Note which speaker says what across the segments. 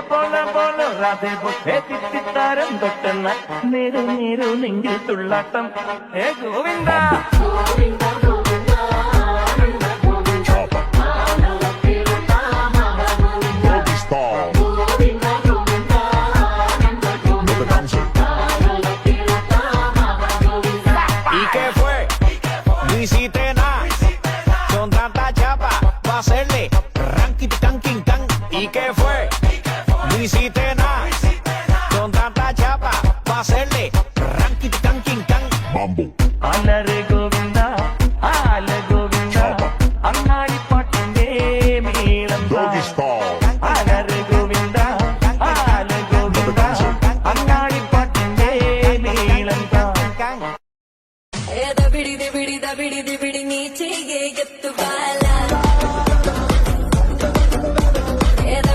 Speaker 1: போல போல ராதே பொட்டே தித்தித்தாரம் தொட்டன நேரு நேரு நெஞ்சில் துள்ளாட்டம் ஏ கோவிந்தா ஆலரே கோவிந்தா ஆல கோவிந்தா அண்ணாடி பாட்டிலே மேளந்தா ஆலரே கோவிந்தா ஆல கோவிந்தா அண்ணாடி பாட்டிலே மேளந்தா
Speaker 2: ಬಿಡಿ ನೀಚೆಗೆ ಎತ್ತು ಬಾಲ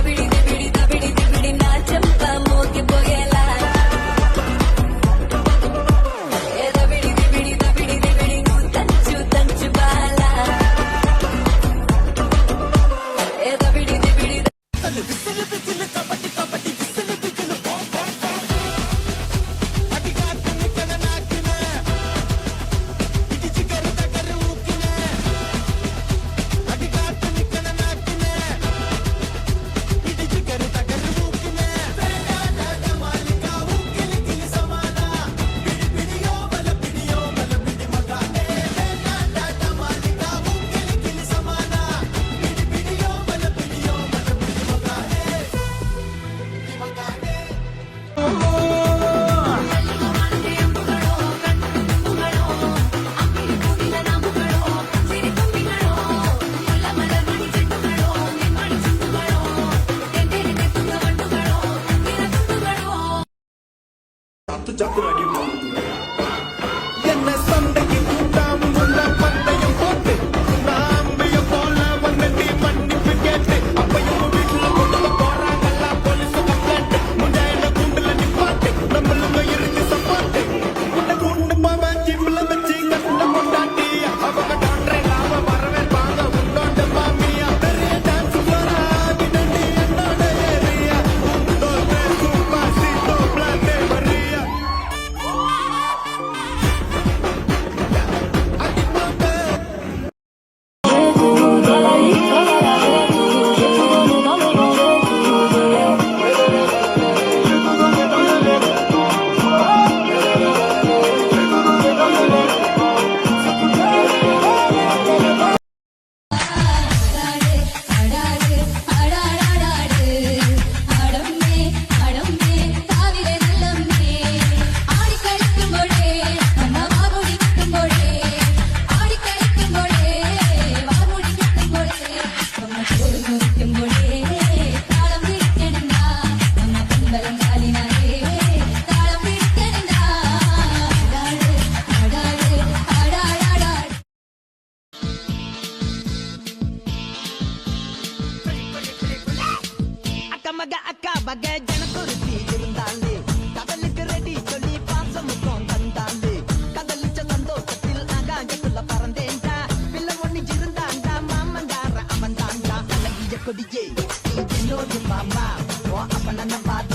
Speaker 2: ಬಿಡಿ ನಾ ಚಂಪ ಮೋಗೆ ಪೊಗೆಲ
Speaker 3: என்ன சந்தையில் கூட்டாமல் உள்ள பந்தயம் போட்டு நாம்பிய போல வந்தடி மன்னிப்பு கேட்டு அப்பையும் வீட்டுல கொண்டு போறாங்கல்ல போலீஸ் கம்ப்ளைண்ட் முன்னாடி குண்டுல நிப்பாட்டு நம்மளுங்க இருக்கு சப்பாட்டு குண்ட குண்டு மாமா ஜிம்ல வச்சு கண்ண கொண்டாட்டி அவங்க டாக்டரே லாப வரவே வாங்க உண்டோண்ட மாமியா பெரிய டான்ஸ் போறா வினடி என்னோட ஏரியா உண்டோ சூப்பா சீட்டோ பிளாட்டே வரியா
Speaker 4: மக அக்கா பக ஜனக்குருத்தி இருந்தாலே கடலுக்கு ரெடி சொல்லி பாசமுக்கம் தந்தாலே கடலிச்ச சந்தோஷத்தில் ஆகாயத்துள்ள பறந்தேன்டா பிள்ளை ஒண்ணு இருந்தாண்டா மாமங்கார அவன் தாண்டா அழகிய கொடியே என்னோடு பாமா ஓ அப்பன பாத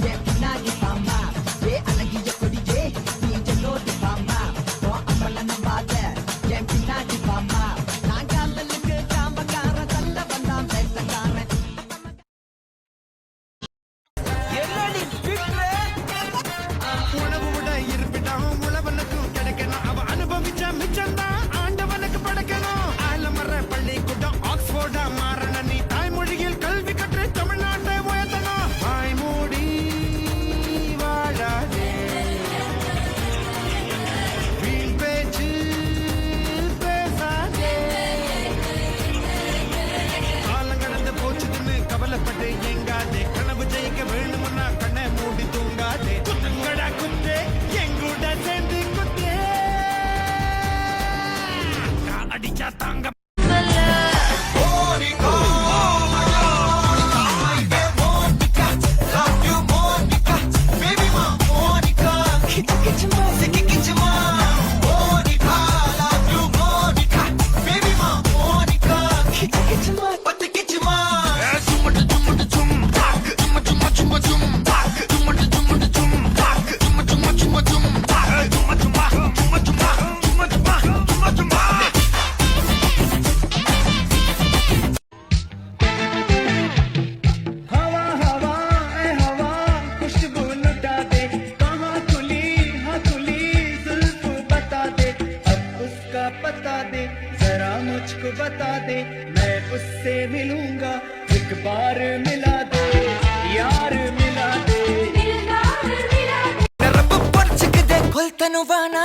Speaker 4: என் பின்னாடி பாமா ஏ அழகிய கொடியே நீ என்னோடு பாமா ஓ அப்பன பாத என் பின்னாடி பாமா நான் காதலுக்கு காம்பக்கார தள்ள வந்தான் பேசக்காரன்
Speaker 3: மாறன நீ தாய்மொழியில் கல்வி கற்று தமிழ்நாட்டை உயர்த்தணும் से मिलूंगा एक बार मिला दे यार मिला दे
Speaker 4: நரம்பு பொடிச்சுக்குதே கொல்தனுவானா